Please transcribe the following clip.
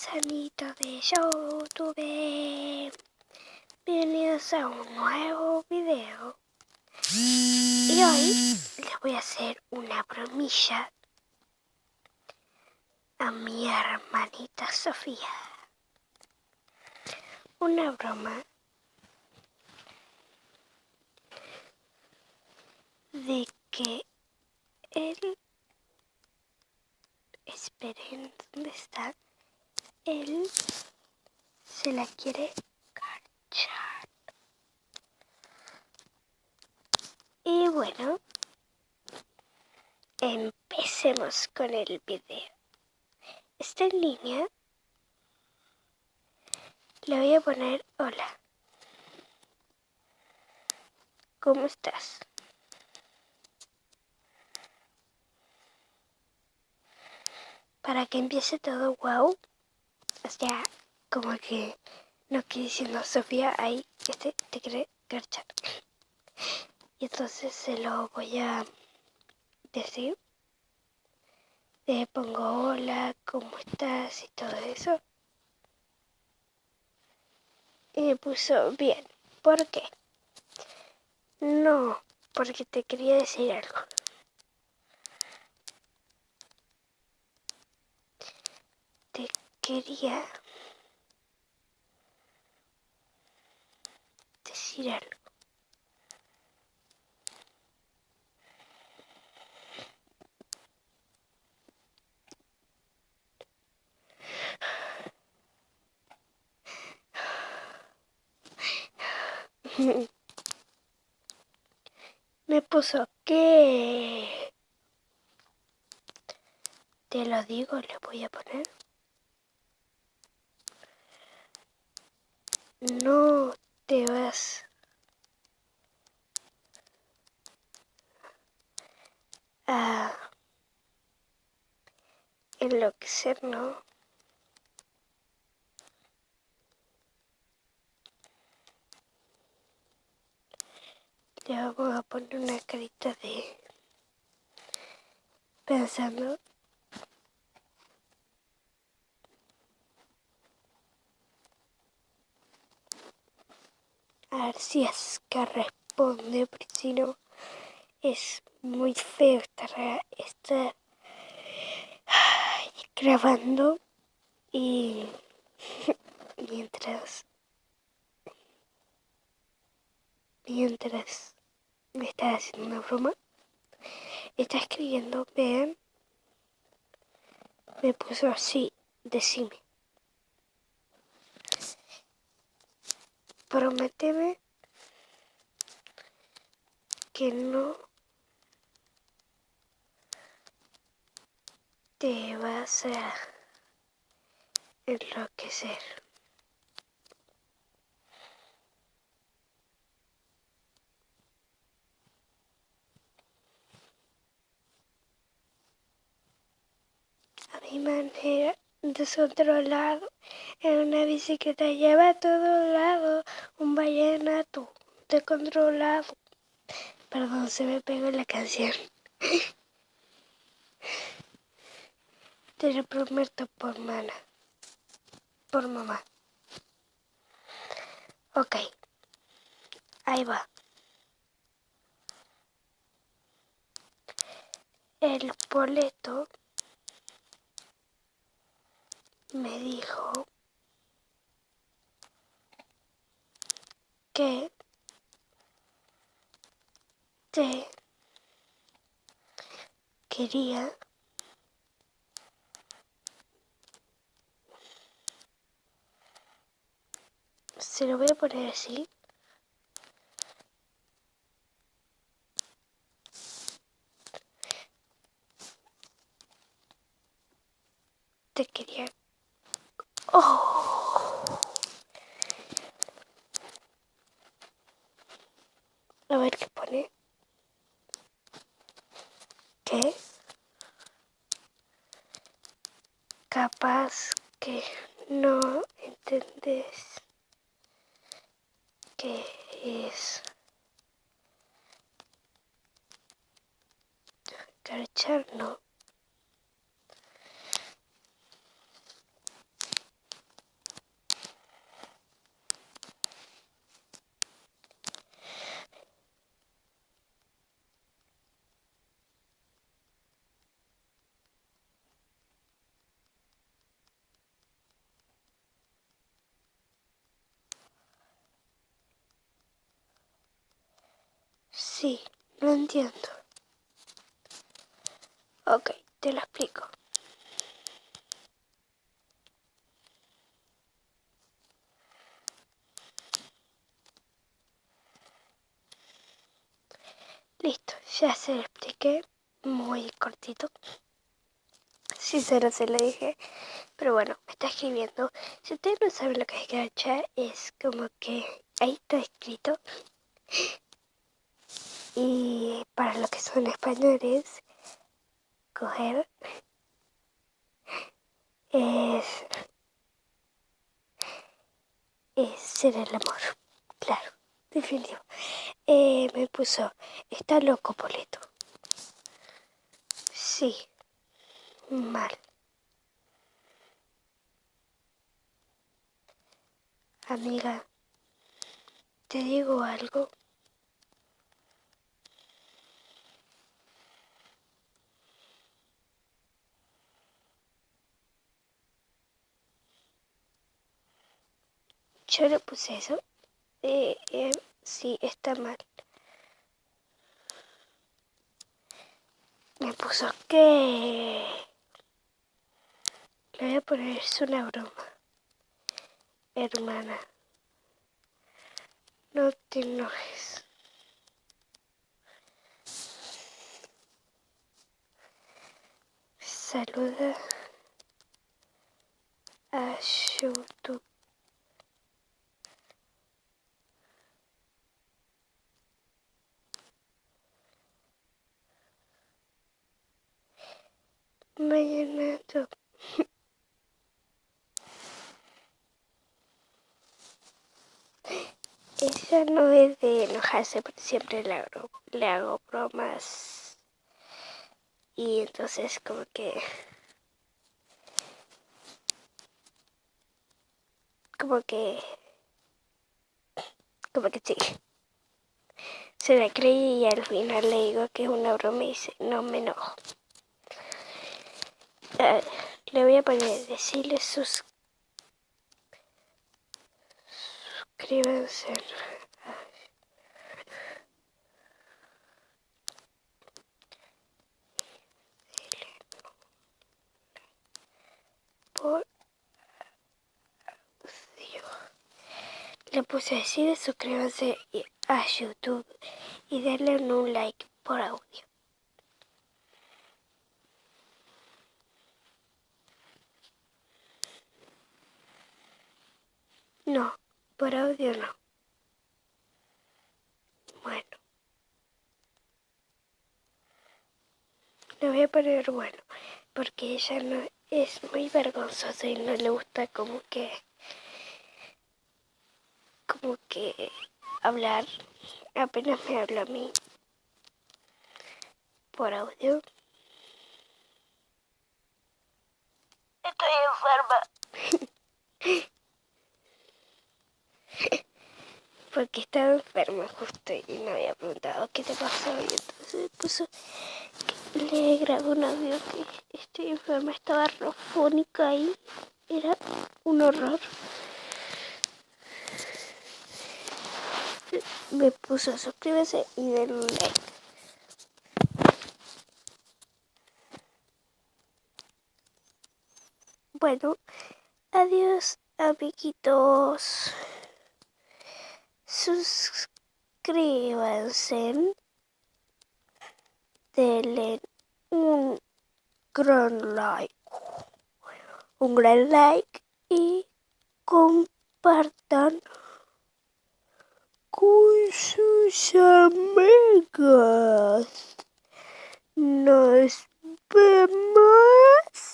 gusanitos de YouTube, bienvenidos a un nuevo video. Y hoy les voy a hacer una bromilla a mi hermanita Sofía. Una broma de que él, esperen, ¿dónde está? Él se la quiere garchar. Y bueno, empecemos con el video. Está en línea. Le voy a poner hola. ¿Cómo estás? Para que empiece todo wow. O sea, como que no quiere diciendo Sofía, ahí te quiere garchar. Y entonces se lo voy a decir. Le pongo hola, ¿cómo estás? Y todo eso. Y me puso bien. ¿Por qué? No, porque te quería decir algo. Te quería decir algo. Me puso que te lo digo, le voy a poner. No te vas a enloquecer, ¿no? Le vamos a poner una carita de pensando. A ver si es que responde, porque si no es muy feo estar grabando y mientras me está haciendo una broma, está escribiendo, vean, me puso así, decime, prométeme que no te vas a enloquecer. A mi manera, descontrolado, en una bicicleta lleva a todo lado, un vallenato descontrolado. Perdón, se me pegó la canción. Te lo prometo por mamá. Ok, ahí va. El boleto me dijo que te quería se lo voy a poner así. Te quería. Oh. A ver qué pone. ¿Qué? Capaz que no entendés qué es Garchar, no. Sí, no entiendo. Ok, te lo explico. Listo, ya se lo expliqué. Muy cortito. Sincero se lo dije. Pero bueno, me está escribiendo. Si ustedes no saben lo que es Garchar, es como que ahí está escrito. Y para los que son españoles, coger es ser el amor. Claro, definitivo. Me puso, está loco Poleto. Sí, mal. Amiga, te digo algo. Yo le puse eso. Sí, está mal. Me puso que... Le voy a poner, es una broma. Hermana, no te enojes. Saluda a YouTube. Mañana ella no es de enojarse, porque siempre le hago bromas. Y entonces como que sí. Se la creí y al final le digo que es una broma y dice, no me enojo. Le voy a poner, decirle suscríbanse por Dios. Le puse decir suscríbanse a YouTube y denle un like por audio. No, por audio no. Bueno, le voy a poner bueno, porque ella no es muy vergonzosa y no le gusta como que hablar. Apenas me habla a mí por audio. Estoy enferma. Porque estaba enferma justo y me había preguntado qué te pasó. Y entonces me puso que le grabé un audio que estoy enferma, estaba rofónica y era un horror. Me puso suscríbase y denle un like. Bueno, adiós amiguitos. Suscríbanse. Denle un gran like. Un gran like y compartan con sus amigas. Nos vemos.